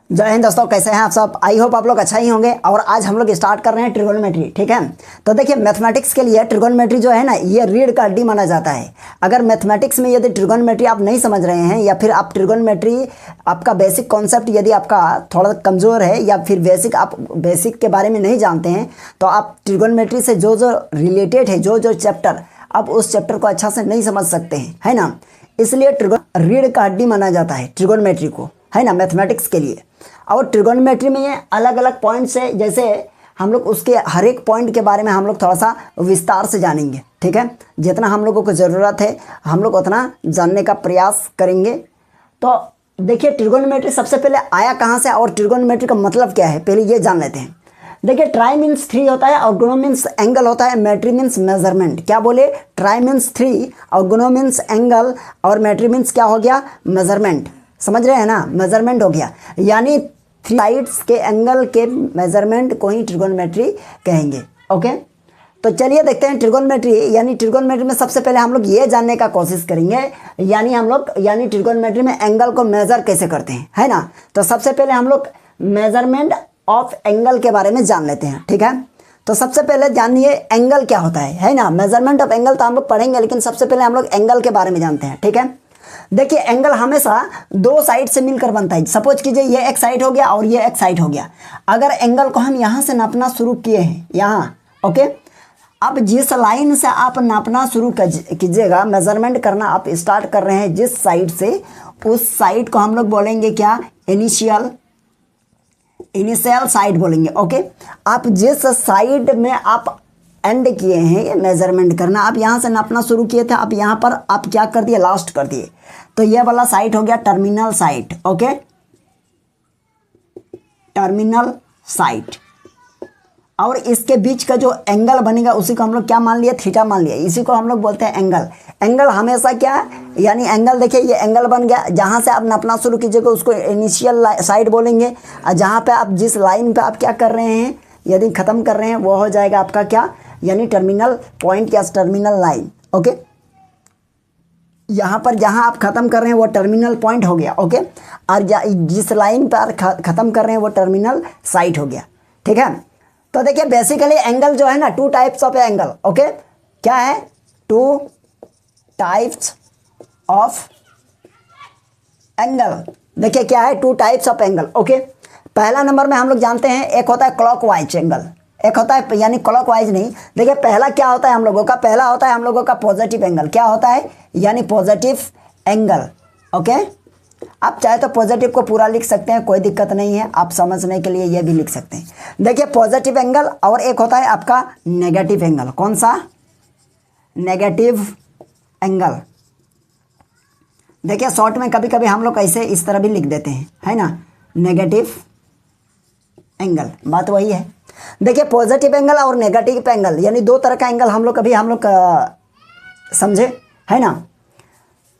जय हिंद दोस्तों, कैसे हैं आप सब। आई होप आप लोग अच्छा ही होंगे। और आज हम लोग स्टार्ट कर रहे हैं ट्रिगोनोमेट्री। ठीक है, तो देखिए मैथमेटिक्स के लिए ट्रिगोनोमेट्री जो है ना, ये रीढ़ का हड्डी माना जाता है। अगर मैथमेटिक्स में यदि ट्रिगोनोमेट्री आप नहीं समझ रहे हैं, या फिर आप ट्रिगोनोमेट्री आपका बेसिक कॉन्सेप्ट यदि आपका थोड़ा कमज़ोर है, या फिर आप बेसिक के बारे में नहीं जानते हैं, तो आप ट्रिगोनोमेट्री से जो जो रिलेटेड है, जो जो चैप्टर, आप उस चैप्टर को अच्छा से नहीं समझ सकते हैं, है ना। इसलिए रीढ़ का हड्डी माना जाता है ट्रिगोनोमेट्री को, है ना, मैथमेटिक्स के लिए। और ट्रिगोनोमेट्री में ये अलग अलग पॉइंट्स है, जैसे हम लोग उसके हर एक पॉइंट के बारे में हम लोग थोड़ा सा विस्तार से जानेंगे। ठीक है, जितना हम लोगों को ज़रूरत है हम लोग उतना जानने का प्रयास करेंगे। तो देखिए ट्रिगोनोमेट्री सबसे पहले आया कहाँ से और ट्रिगोनोमेट्री का मतलब क्या है, पहले ये जान लेते हैं। देखिए ट्राई मीन्स 3 होता है और गुणो मीन्स एंगल होता है, मेट्री मीन्स मेजरमेंट। क्या बोले, ट्राई मीन्स 3 और गुणो मीन्स एंगल और मेट्री मीन्स क्या हो गया, मेजरमेंट। समझ रहे हैं ना, मेजरमेंट हो गया, यानी 3 साइड्स के एंगल के मेजरमेंट को ही ट्रिगोनोमेट्री कहेंगे। ओके, तो चलिए देखते हैं ट्रिगोनोमेट्री। यानी ट्रिगोनोमेट्री में सबसे पहले हम लोग ये जानने का कोशिश करेंगे, यानी ट्रिगोनोमेट्री में एंगल को मेजर कैसे करते हैं, है ना। तो सबसे पहले हम लोग मेजरमेंट ऑफ एंगल के बारे में जान लेते हैं। ठीक है, तो सबसे पहले जानिए एंगल क्या होता है ना। मेजरमेंट ऑफ एंगल तो हम लोग पढ़ेंगे, लेकिन सबसे पहले हम लोग एंगल के बारे में जानते हैं। ठीक है, देखिए एंगल हमेशा 2 साइड से मिलकर बनता है। सपोज कीजिए ये एक साइड हो गया और ये एक साइड हो गया। अगर एंगल को हम यहाँ से नापना शुरू किए हैं, यहाँ, ओके, अब जिस लाइन से आप नापना शुरू कीजिएगा, मेजरमेंट करना आप स्टार्ट कर रहे हैं जिस साइड से, उस साइड को हम लोग बोलेंगे क्या, इनिशियल साइड बोलेंगे। ओके, आप जिस साइड में आप एंड किए हैं मेजरमेंट करना, आप यहाँ से नापना शुरू किए थे, आप यहाँ पर आप क्या कर दिए, लास्ट कर दिए, तो ये वाला साइड हो गया terminal side. Okay, terminal side. और इसके बीच का जो एंगल बनेगा उसी को हम लोग क्या मान लिया, थीटा मान लिया। इसी को हम लोग बोलते हैं एंगल। एंगल हमेशा क्या, यानी एंगल देखिए ये एंगल बन गया, जहाँ से आप नापना शुरू कीजिएगा उसको इनिशियल साइड बोलेंगे, और जहाँ पे आप जिस लाइन पे आप क्या कर रहे हैं, यदि ख़त्म कर रहे हैं, वो हो जाएगा आपका क्या, यानी टर्मिनल पॉइंट या टर्मिनल लाइन। ओके, यहाँ पर जहाँ आप ख़त्म कर रहे हैं वो टर्मिनल पॉइंट हो गया। ओके, और जिस लाइन पर ख़त्म कर रहे हैं वो टर्मिनल साइड हो गया। ठीक है, तो देखिए बेसिकली एंगल जो है ना, 2 टाइप्स ऑफ एंगल। ओके, क्या है, 2 टाइप्स ऑफ एंगल। देखिए क्या है, 2 टाइप्स ऑफ एंगल। ओके, पहला नंबर में हम लोग जानते हैं एक होता है क्लॉकवाइज एंगल, एक होता है यानी क्लॉकवाइज नहीं। देखिए पहला क्या होता है हम लोगों का, पहला होता है हम लोगों का पॉजिटिव एंगल। क्या होता है, यानी पॉजिटिव एंगल। ओके, आप चाहे तो पॉजिटिव को पूरा लिख सकते हैं, कोई दिक्कत नहीं है, आप समझने के लिए ये भी लिख सकते हैं। देखिए पॉजिटिव एंगल, और एक होता है आपका नेगेटिव एंगल। कौन सा, नेगेटिव एंगल। देखिए शॉर्ट में कभी कभी हम लोग ऐसे इस तरह भी लिख देते हैं, है ना, नेगेटिव एंगल, बात वही है। देखिए पॉजिटिव एंगल और नेगेटिव एंगल यानी 2 तरह का एंगल हम लोग समझे, है ना।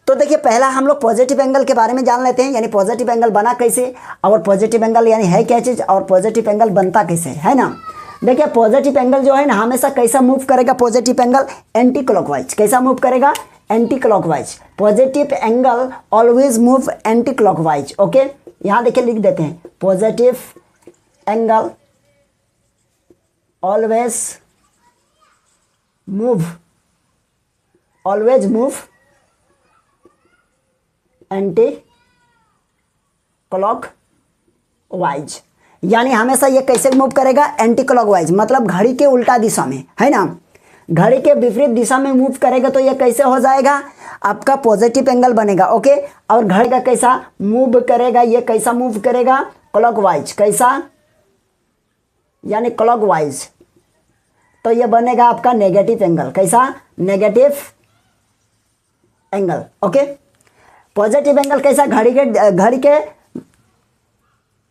तो देखिए पहला हम लोग पॉजिटिव एंगल के बारे में जान लेते हैं, यानी पॉजिटिव एंगल बना कैसे, और पॉजिटिव एंगल यानी है क्या चीज़, और पॉजिटिव एंगल बनता कैसे, है ना। देखिए पॉजिटिव एंगल जो है ना, हमेशा कैसा मूव करेगा, पॉजिटिव एंगल एंटी क्लॉकवाइज। कैसा मूव करेगा, anti clockwise. Positive angle always move anti clockwise. Okay, यहाँ देखिए लिख देते हैं, positive angle always move anti clockwise. यानी हमेशा ये कैसे मूव करेगा, एंटी क्लॉकवाइज, मतलब घड़ी के उल्टा दिशा में, है ना, घड़ी के विपरीत दिशा में मूव करेगा। तो ये कैसे हो जाएगा, आपका पॉजिटिव एंगल बनेगा। ओके, और घड़ी का कैसा मूव करेगा, ये कैसा मूव करेगा, क्लॉकवाइज। कैसा, यानी क्लॉकवाइज। तो ये बनेगा आपका नेगेटिव एंगल। कैसा, negative angle. Okay, positive angle कैसा, घड़ी के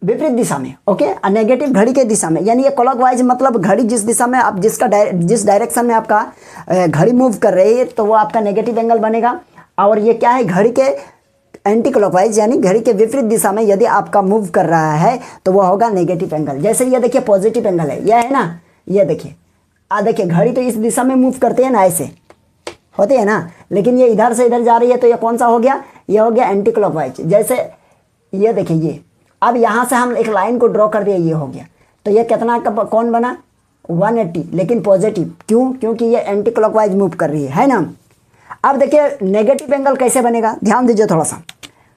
विपरीत दिशा में। ओके, और नेगेटिव घड़ी के दिशा में, यानी ये क्लॉकवाइज मतलब घड़ी जिस दिशा में आप जिस डायरेक्शन में आपका घड़ी मूव कर रही है, तो वो आपका नेगेटिव एंगल बनेगा। और ये क्या है, घड़ी के एंटी क्लॉकवाइज यानी घड़ी के विपरीत दिशा में यदि आपका मूव कर रहा है तो वो होगा नेगेटिव एंगल। जैसे ये देखिए पॉजिटिव एंगल है, यह है ना, ये देखिए, देखिए घड़ी तो इस दिशा में मूव करते हैं ना, ऐसे होते हैं ना, लेकिन ये इधर से इधर जा रही है, तो ये कौन सा हो गया, ये हो गया एंटी क्लॉकवाइज। जैसे ये देखिए, ये अब यहाँ से हम एक लाइन को ड्रॉ कर दिया, ये हो गया। तो ये कितना कौन बना 180, लेकिन पॉजिटिव क्यों? क्योंकि ये एंटी क्लॉकवाइज मूव कर रही है ना। अब देखिए नेगेटिव एंगल कैसे बनेगा, ध्यान दीजिए थोड़ा सा।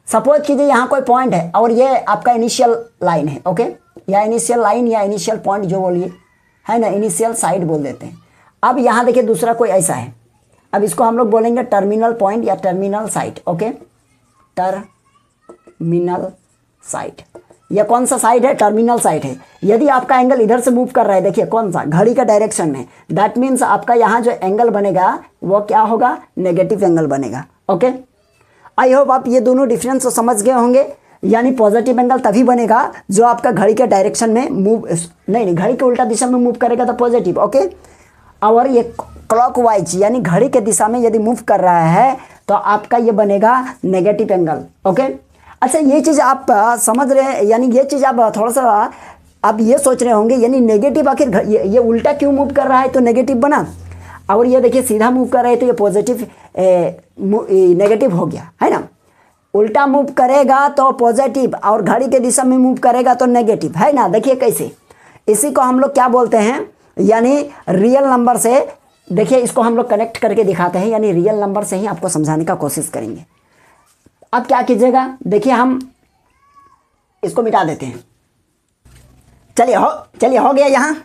सपोज कीजिए यहाँ कोई पॉइंट है और ये आपका इनिशियल लाइन है, ओके, या इनिशियल लाइन या इनिशियल पॉइंट जो बोलिए, है ना, इनिशियल साइड बोल देते हैं। अब यहाँ देखिए दूसरा कोई ऐसा है, अब इसको हम लोग बोलेंगे टर्मिनल पॉइंट या terminal side, okay, terminal side. यह कौन सा साइड है? टर्मिनल साइड है। यदि आपका एंगल इधर से मूव कर रहा है, देखिए कौन सा, घड़ी का डायरेक्शन में, दैट मीन्स आपका यहाँ जो एंगल बनेगा वो क्या होगा? नेगेटिव एंगल बनेगा, ओके। आई होप आप ये दोनों डिफरेंस तो समझ गए होंगे। यानी पॉजिटिव एंगल तभी बनेगा जो आपका घड़ी के डायरेक्शन में मूव, नहीं घड़ी के उल्टा दिशा में मूव करेगा तो पॉजिटिव, ओके। और ये क्लॉकवाइज यानी घड़ी के दिशा में यदि मूव कर रहा है तो आपका ये बनेगा नेगेटिव एंगल, ओके। अच्छा ये चीज़ आप समझ रहे हैं, यानी ये चीज़ आप थोड़ा सा आप ये सोच रहे होंगे, यानी नेगेटिव आखिर ये उल्टा क्यों मूव कर रहा है तो नेगेटिव बना, और ये देखिए सीधा मूव कर रहे हैं तो ये पॉजिटिव नेगेटिव हो गया, है ना। उल्टा मूव करेगा तो पॉजिटिव और घड़ी के दिशा में मूव करेगा तो नेगेटिव, है ना। देखिए कैसे, इसी को हम लोग क्या बोलते हैं, यानी रियल नंबर से, देखिए इसको हम लोग कनेक्ट करके दिखाते हैं, यानी रियल नंबर से ही आपको समझाने का कोशिश करेंगे। अब क्या कीजिएगा, देखिए हम इसको मिटा देते हैं। चलिए हो गया यहाँ।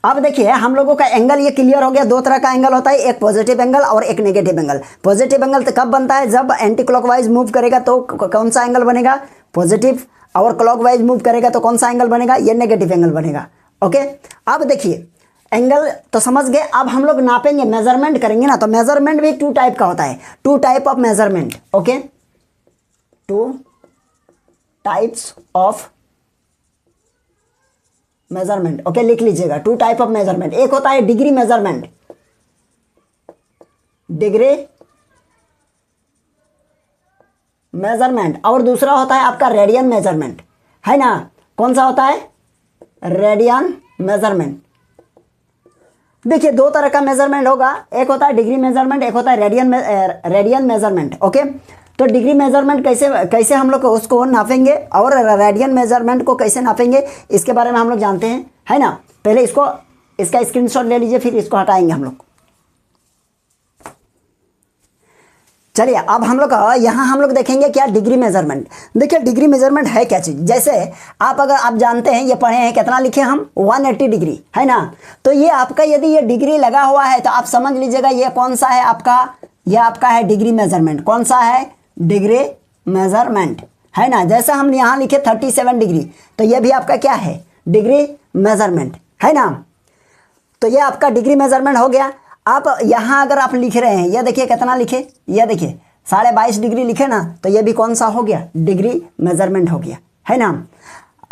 अब देखिए हम लोगों का एंगल ये क्लियर हो गया। दो तरह का एंगल होता है, एक पॉजिटिव एंगल और एक नेगेटिव एंगल। पॉजिटिव एंगल तो कब बनता है? जब एंटी क्लॉकवाइज मूव करेगा तो कौन सा एंगल बनेगा? पॉजिटिव। और क्लॉकवाइज मूव करेगा तो कौन सा एंगल बनेगा? ये नेगेटिव एंगल बनेगा, ओके। अब देखिए एंगल तो समझ गए। अब हम लोग नापेंगे, मेजरमेंट करेंगे ना, तो मेजरमेंट भी टू टाइप का होता है, two type of measurement, okay, two types of measurement, okay, लिख लीजिएगा, टू टाइप ऑफ मेजरमेंट। एक होता है डिग्री मेजरमेंट, डिग्री मेजरमेंट, और दूसरा होता है आपका रेडियन मेजरमेंट, है ना। कौन सा होता है? Radian measurement. देखिए दो तरह का मेजरमेंट होगा, एक होता है डिग्री मेजरमेंट, एक होता है रेडियन मेजरमेंट, ओके। तो डिग्री मेजरमेंट कैसे हम लोग उसको नापेंगे और रेडियन मेजरमेंट को कैसे नापेंगे, इसके बारे में हम लोग जानते हैं, है ना। पहले इसका स्क्रीनशॉट ले लीजिए, फिर इसको हटाएंगे हम लोग। चलिए अब हम लोग यहाँ हम लोग देखेंगे क्या डिग्री मेजरमेंट। देखिए डिग्री मेजरमेंट है क्या चीज़। जैसे अगर आप जानते हैं, ये पढ़े हैं, कितना लिखे हम 180 डिग्री, है ना। तो ये आपका यदि ये डिग्री लगा हुआ है तो आप समझ लीजिएगा ये कौन सा है आपका, ये आपका है डिग्री मेजरमेंट। कौन सा है? डिग्री मेजरमेंट, है ना। जैसे हम यहाँ लिखे 37 डिग्री, तो ये भी आपका क्या है? डिग्री मेजरमेंट, है ना। तो ये आपका डिग्री मेजरमेंट हो गया। आप यहाँ अगर आप लिख रहे हैं, ये देखिए कितना लिखे, ये देखिए 22.5 डिग्री लिखे ना, तो ये भी कौन सा हो गया? डिग्री मेजरमेंट हो गया, है ना।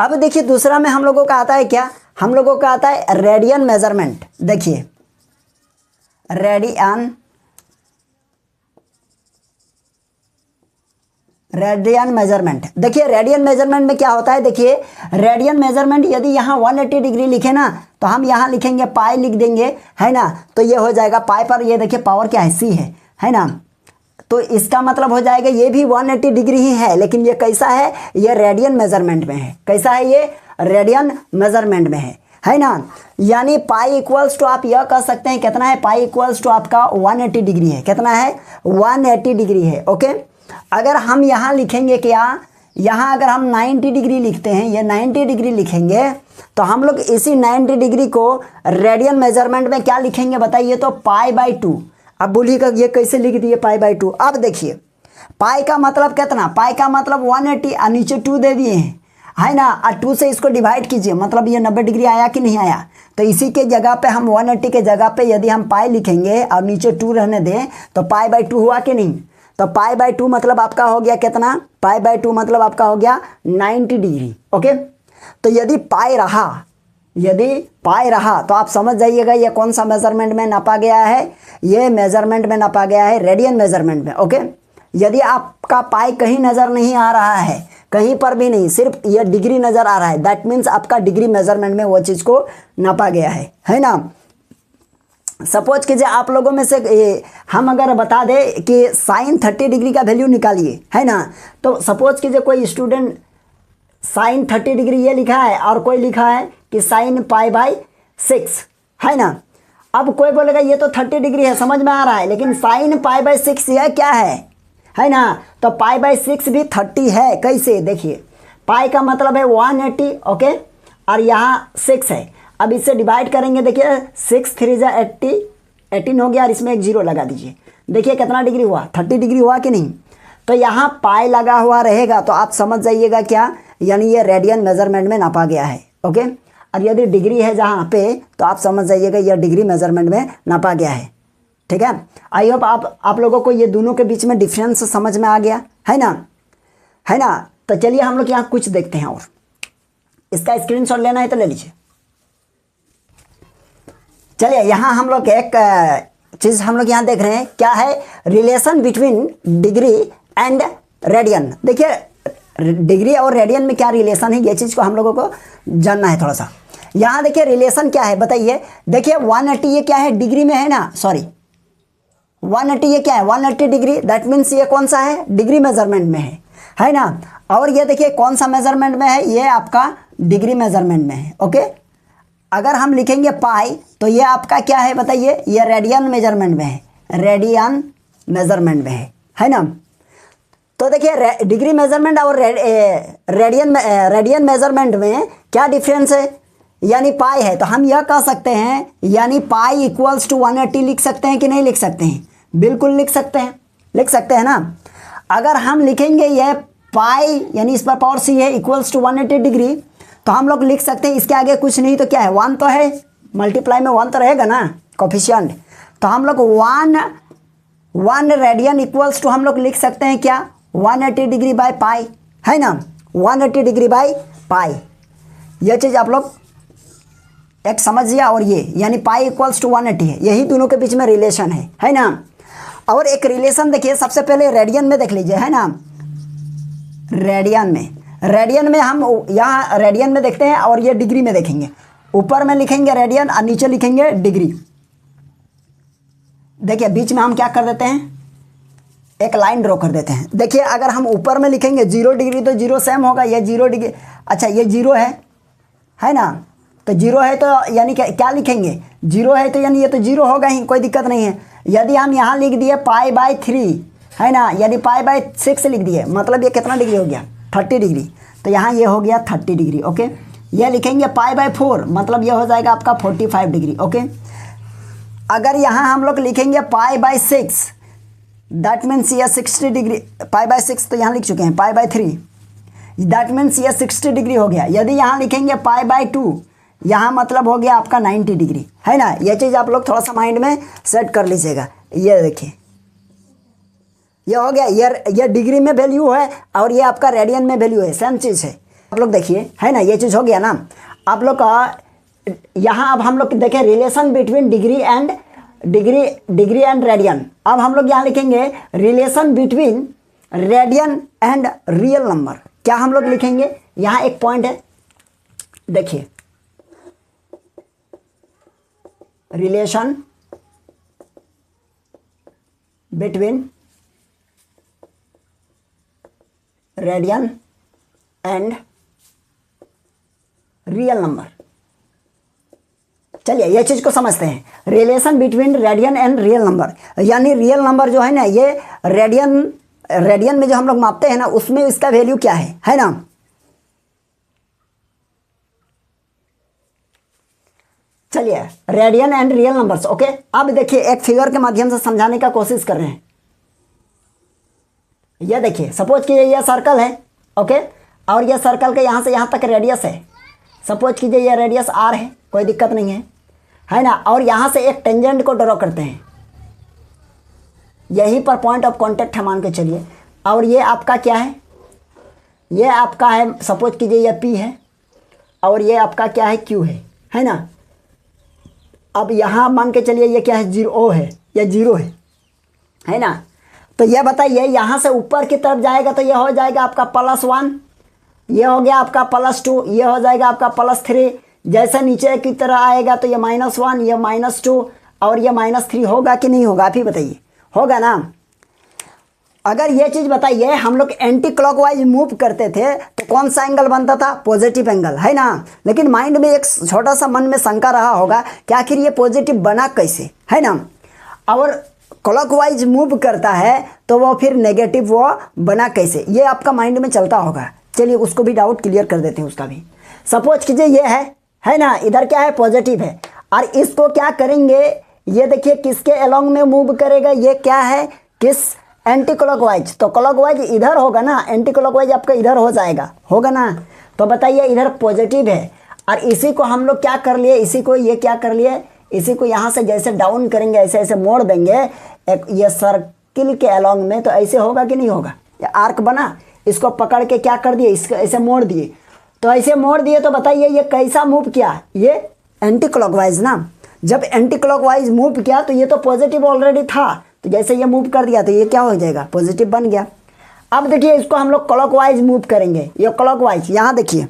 अब देखिए दूसरा में हम लोगों का आता है क्या? हम लोगों का आता है रेडियन मेजरमेंट। देखिए रेडियन मेजरमेंट। देखिए रेडियन मेजरमेंट में क्या होता है, देखिए रेडियन मेजरमेंट यदि यहाँ 180 डिग्री लिखे ना, तो हम यहाँ लिखेंगे पाई, लिख देंगे, है ना। तो ये हो जाएगा पाई पर, ये देखिए पावर क्या है? C है ना। तो इसका मतलब हो जाएगा ये भी 180 डिग्री ही है, लेकिन ये कैसा है? ये रेडियन मेजरमेंट में है। कैसा है? ये रेडियन मेजरमेंट में है ना। यानी पाई इक्वल्स टू, आप यह कह सकते हैं कितना है? पाई इक्वल्स टू आपका 180 डिग्री है। कितना है? 180 डिग्री है, ओके। अगर हम यहाँ लिखेंगे क्या, यहाँ अगर हम 90 डिग्री लिखते हैं, ये 90 डिग्री लिखेंगे, तो हम लोग इसी 90 डिग्री को रेडियन मेजरमेंट में क्या लिखेंगे बताइए? तो π/2। अब बोलिएगा ये कैसे लिख दिए π/2? अब देखिए पाई का मतलब कितना? पाई का मतलब 180 और नीचे 2 दे दिए हैं, है ना। और 2 से इसको डिवाइड कीजिए, मतलब ये 90 डिग्री आया कि नहीं आया। तो इसी के जगह पे हम 180 के जगह पे यदि हम पाई लिखेंगे और नीचे 2 रहने दें, तो π/2 हुआ कि नहीं। तो π/2 मतलब आपका हो गया कितना? π/2 मतलब आपका हो गया 90 डिग्री, ओके। तो यदि पाई रहा तो आप समझ जाइएगा ये कौन सा मेजरमेंट में नापा गया है? ये मेजरमेंट में नापा गया है रेडियन मेजरमेंट में, ओके। यदि आपका पाई कहीं नज़र नहीं आ रहा है, कहीं पर भी नहीं, सिर्फ ये डिग्री नज़र आ रहा है, दैट मीन्स आपका डिग्री मेजरमेंट में वो चीज़ को नापा गया है ना। सपोज कीजिए आप लोगों में से हम अगर बता दें कि sin 30 डिग्री का वैल्यू निकालिए, है ना। तो सपोज कीजिए कोई स्टूडेंट साइन 30 डिग्री ये लिखा है, और कोई लिखा है कि साइन π/6, है ना। अब कोई बोलेगा ये तो 30 डिग्री है, समझ में आ रहा है, लेकिन साइन π/6 यह क्या है ना। तो π/6 भी 30 है। कैसे, देखिए पाई का मतलब है 180, ओके, और यहाँ 6 है। अब इससे डिवाइड करेंगे, देखिए 6 3 जा 80, 18 हो गया, और इसमें एक जीरो लगा दीजिए। देखिए कितना डिग्री हुआ, 30 डिग्री हुआ कि नहीं। तो यहाँ पाई लगा हुआ रहेगा तो आप समझ जाइएगा क्या, यानी ये रेडियन मेजरमेंट में नापा गया है, ओके। और यदि डिग्री है जहाँ पे, तो आप समझ जाइएगा यह डिग्री मेजरमेंट में नापा गया है, ठीक है। आई होप आप लोगों को ये दोनों के बीच में डिफरेंस समझ में आ गया है ना। तो चलिए हम लोग यहाँ कुछ देखते हैं, और इसका स्क्रीनशॉट लेना है तो ले लीजिए। चलिए यहाँ हम लोग एक चीज़ हम लोग यहाँ देख रहे हैं, क्या है, relation between degree and radian. देखिए डिग्री और रेडियन में क्या रिलेशन है, ये चीज़ को हम लोगों को जानना है थोड़ा सा। यहाँ देखिए रिलेशन क्या है बताइए। देखिए 180 ये क्या है, डिग्री में है ना, सॉरी 180 ये क्या है, 180 डिग्री, दैट मीन्स ये कौन सा है, डिग्री मेजरमेंट में है ना। और ये देखिए कौन सा मेजरमेंट में है, ये आपका डिग्री मेजरमेंट में है, ओके। अगर हम लिखेंगे पाई तो ये आपका क्या है बताइए, ये रेडियन मेजरमेंट में है, रेडियन मेजरमेंट में है ना। तो देखिए डिग्री मेजरमेंट और रेडियन मेजरमेंट में क्या डिफरेंस है, यानी पाई है। तो हम यह कह सकते हैं, यानी पाई इक्वल्स टू 180 लिख सकते हैं कि नहीं लिख सकते हैं, बिल्कुल लिख सकते हैं ना। अगर हम लिखेंगे यह पाई यानी इस पर पावर c है इक्वल्स टू 180 डिग्री, तो हम लोग लिख सकते हैं इसके आगे कुछ नहीं तो क्या है, 1 तो है, मल्टीप्लाई में 1 तो रहेगा ना कोफिशिएंट। तो हम लोग 1 रेडियन इक्वल्स टू हम लोग लिख सकते हैं क्या, 180 डिग्री बाय पाई, है ना, 180 डिग्री बाय पाई। यह चीज़ आप लोग एक समझिए। और ये यानी पाई इक्वल्स टू 180 है, यही दोनों के बीच में रिलेशन है ना। और एक रिलेशन देखिए, सबसे पहले रेडियन में देख लीजिए, है ना। रेडियन में हम यहाँ रेडियन में देखते हैं, और ये डिग्री में देखेंगे। ऊपर में लिखेंगे रेडियन और नीचे लिखेंगे डिग्री। देखिए बीच में हम क्या कर देते हैं, एक लाइन ड्रॉ कर देते हैं। देखिए अगर हम ऊपर में लिखेंगे 0 डिग्री तो 0 सेम होगा, ये 0 डिग्री, अच्छा ये 0 है ना। तो 0 है तो यानी क्या लिखेंगे, 0 है तो यानी ये तो 0 होगा ही, कोई दिक्कत नहीं है। यदि हम यहाँ लिख दिए π/3, है ना, यदि π/6 लिख दिए, मतलब ये कितना डिग्री हो गया, 30 डिग्री। तो यहाँ ये हो गया 30 डिग्री, ओके। ये लिखेंगे π/4, मतलब ये हो जाएगा आपका 45 डिग्री, ओके। अगर यहाँ हम लोग लिखेंगे π/6, दैट मीन्स ये 60 डिग्री, π/6 तो यहाँ लिख चुके हैं, π/3 दैट मीन्स ये 60 डिग्री हो गया। यदि यहाँ लिखेंगे π/2, यहाँ मतलब हो गया आपका 90 डिग्री, है ना। ये चीज़ आप लोग थोड़ा सा माइंड में सेट कर लीजिएगा। ये देखिए ये हो गया, ये डिग्री में वैल्यू है और ये आपका रेडियन में वैल्यू है, सेम चीज़ है। आप लोग देखिए, है ना, ये चीज़ हो गया ना आप लोग का। यहाँ अब हम लोग देखें relation between degree and radian. अब हम लोग यहाँ लिखेंगे relation between radian and real number. क्या हम लोग लिखेंगे, यहाँ एक पॉइंट है, देखिए relation between radian and real number. चलिए ये चीज़ को समझते हैं, relation between radian and real number, यानी रियल नंबर जो है ना, ये रेडियन में जो हम लोग मापते हैं ना, उसमें इसका वैल्यू क्या है ना। चलिए radian and real numbers, okay. अब देखिए एक फिगर के माध्यम से समझाने का कोशिश कर रहे हैं। ये देखिए सपोज कीजिए ये सर्कल है, ओके, और ये सर्कल के यहाँ से यहाँ तक रेडियस है। सपोज कीजिए ये रेडियस r है, कोई दिक्कत नहीं है ना। और यहाँ से एक टेंजेंट को ड्रॉ करते हैं, यहीं पर पॉइंट ऑफ कांटेक्ट है मान के चलिए। और ये आपका क्या है, ये आपका है, सपोज कीजिए ये P है और ये आपका क्या है, Q है ना। अब यहाँ मान के चलिए ये क्या है, 0 है, ये 0 है ना। तो ये बताइए यहाँ से ऊपर की तरफ जाएगा तो ये हो जाएगा आपका +1, ये हो गया आपका +2, ये हो जाएगा आपका +3। जैसे नीचे की तरह आएगा तो ये -1, ये -2 और ये -3 होगा कि नहीं होगा, आप ही बताइए, होगा ना। अगर ये चीज़ बताइए हम लोग एंटी क्लॉकवाइज मूव करते थे तो कौन सा एंगल बनता था, पॉजिटिव एंगल, है ना। लेकिन माइंड में एक छोटा सा मन में शंका रहा होगा कि आखिर ये पॉजिटिव बना कैसे, है ना। और क्लॉकवाइज मूव करता है तो वो फिर नेगेटिव वो बना कैसे, ये आपका माइंड में चलता होगा। चलिए उसको भी डाउट क्लियर कर देते हैं उसका भी। सपोज कीजिए ये है ना, इधर क्या है, पॉजिटिव है, और इसको क्या करेंगे, ये देखिए किसके अलोंग में मूव करेगा, ये क्या है, किस, एंटी क्लॉकवाइज। तो क्लॉकवाइज इधर होगा ना, एंटी क्लॉकवाइज आपका इधर हो जाएगा, होगा ना। तो बताइए इधर पॉजिटिव है, और इसी को हम लोग क्या कर लिए, इसी को ये क्या कर लिए, इसी को यहाँ से जैसे डाउन करेंगे ऐसे ऐसे मोड़ देंगे एक ये सर्किल के अलोंग में, तो ऐसे होगा कि नहीं होगा, ये आर्क बना, इसको पकड़ के क्या कर दिए, इसको ऐसे मोड़ दिए। तो ऐसे मोड़ दिए तो बताइए ये कैसा मूव किया, ये एंटी क्लॉकवाइज ना। जब एंटी क्लॉकवाइज मूव किया तो ये तो पॉजिटिव ऑलरेडी था, तो जैसे ये मूव कर दिया तो ये क्या हो जाएगा, पॉजिटिव बन गया। अब देखिए इसको हम लोग क्लॉकवाइज मूव करेंगे, ये क्लॉकवाइज, यहाँ देखिए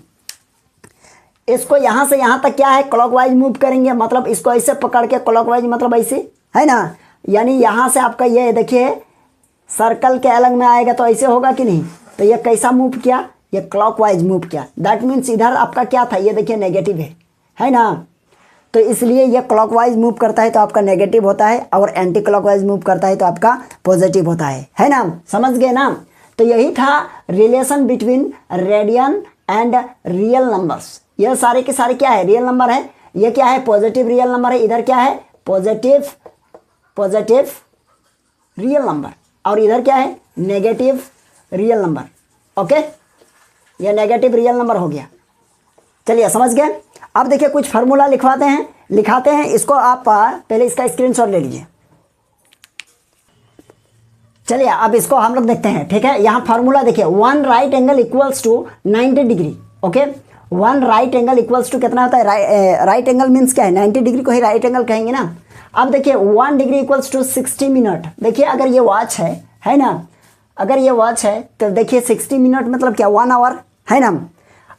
इसको यहाँ से यहाँ तक क्या है, क्लॉकवाइज मूव करेंगे, मतलब इसको ऐसे पकड़ के क्लॉकवाइज, मतलब ऐसे, है ना। यानी यहाँ से आपका ये देखिए सर्कल के अलग में आएगा तो ऐसे होगा कि नहीं। तो ये कैसा मूव किया, ये क्लॉकवाइज मूव किया। दैट मीन्स इधर आपका क्या था, ये देखिए नेगेटिव है ना। तो इसलिए ये क्लॉकवाइज मूव करता है तो आपका नेगेटिव होता है, और एंटी क्लॉकवाइज मूव करता है तो आपका पॉजिटिव होता है ना। समझ गए ना। तो यही था relation between radian and real numbers. ये सारे के सारे क्या है, रियल नंबर है। ये क्या है, पॉजिटिव रियल नंबर है। इधर क्या है, पॉजिटिव रियल नंबर, और इधर क्या है, नेगेटिव रियल नंबर। ओके, ये नेगेटिव रियल नंबर हो गया। चलिए समझ गए। अब देखिए कुछ फार्मूला लिखाते हैं इसको। आप पहले इसका स्क्रीनशॉट ले लीजिए। चलिए अब इसको हम लोग देखते हैं, ठीक है। यहाँ फार्मूला देखिए, 1 right angle equals to 90 degree. Okay, 1 right angle equals to कितना होता है, राइट एंगल मीन्स क्या है, 90 डिग्री को ही राइट एंगल कहेंगे ना। अब देखिए 1 डिग्री इक्वल्स टू 60 मिनट। देखिए अगर ये वॉच है ना, अगर ये वॉच है तो देखिए 60 मिनट मतलब क्या, 1 आवर, है ना।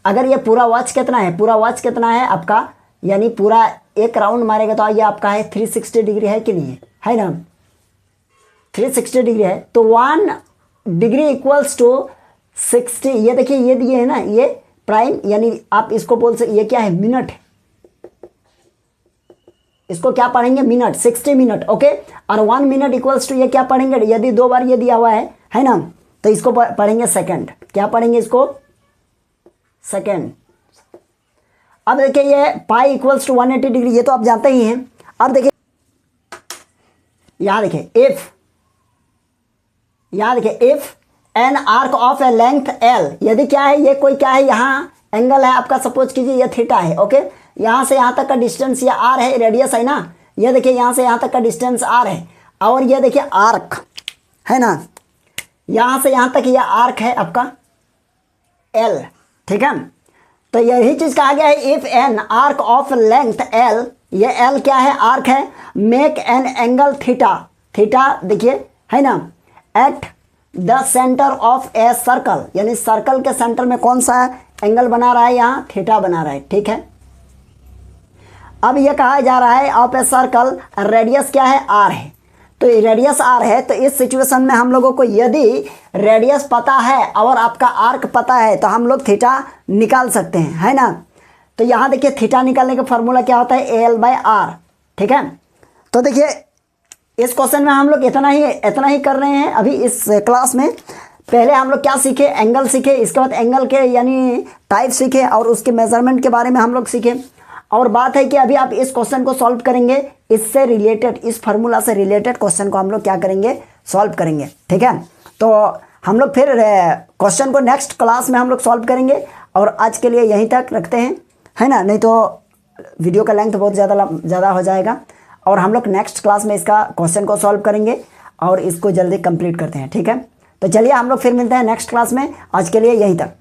अगर ये पूरा वॉच कितना है, पूरा वॉच कितना है आपका, यानी पूरा एक राउंड मारेगा तो ये आपका है 360 डिग्री, है कि नहीं है ना। 360 डिग्री है तो 1 डिग्री इक्वल्स टू 60। ये देखिए ये दिए है ना, ये प्राइम, यानी आप इसको बोल सकते, ये क्या है, मिनट। इसको क्या पढ़ेंगे, मिनट, 60 मिनट। ओके, और 1 मिनट इक्वल्स टू ये क्या पढ़ेंगे, यदि 2 बार ये दिया हुआ है ना, तो इसको पढ़ेंगे सेकंड। क्या पढ़ेंगे इसको, सेकंड। अब देखिए ये पाई इक्वल्स टू 180 डिग्री, ये तो आप जानते ही हैं। अब देखिए यहां देखिए if an arc of A length L, यदि क्या है, ये कोई क्या है, यहाँ एंगल है आपका, सपोज कीजिए ये थीटा है। ओके, यहाँ से यहाँ तक का डिस्टेंस ये आर है, रेडियस है ना। ये देखिए यहाँ से यहाँ तक का डिस्टेंस आर है, और ये देखिए आर्क है ना, यहाँ से यहाँ तक ये आर्क है आपका एल, ठीक है। तो यही चीज कहा गया है, if an arc of length L, ये एल क्या है, आर्क है, मेक एन एंगल थीटा देखिए, है ना, at the centre of a circle, यानी सर्कल के सेंटर में कौन सा एंगल बना रहा है, यहाँ थीटा बना रहा है, ठीक है। अब ये कहा जा रहा है ऑफ ए सर्कल, रेडियस क्या है, आर है। तो रेडियस आर है, तो इस सिचुएशन में हम लोगों को यदि रेडियस पता है और आपका आर्क पता है तो हम लोग थीटा निकाल सकते हैं, है ना। तो यहाँ देखिए थीटा निकालने का फॉर्मूला क्या होता है, AL/R, ठीक है। तो देखिए इस क्वेश्चन में हम लोग इतना ही कर रहे हैं अभी इस क्लास में। पहले हम लोग क्या सीखे, एंगल सीखे, इसके बाद एंगल के यानी टाइप सीखे, और उसके मेजरमेंट के बारे में हम लोग सीखे। और बात है कि अभी आप इस क्वेश्चन को सॉल्व करेंगे, इससे रिलेटेड, इस फार्मूला से रिलेटेड क्वेश्चन को हम लोग क्या करेंगे, सॉल्व करेंगे, ठीक है। तो हम लोग फिर क्वेश्चन को नेक्स्ट क्लास में हम लोग सॉल्व करेंगे, और आज के लिए यहीं तक रखते हैं, है ना, नहीं तो वीडियो का लेंथ बहुत ज़्यादा हो जाएगा। और हम लोग नेक्स्ट क्लास में इसका क्वेश्चन को सॉल्व करेंगे और इसको जल्दी कंप्लीट करते हैं, ठीक है। तो चलिए हम लोग फिर मिलते हैं नेक्स्ट क्लास में, आज के लिए यहीं तक।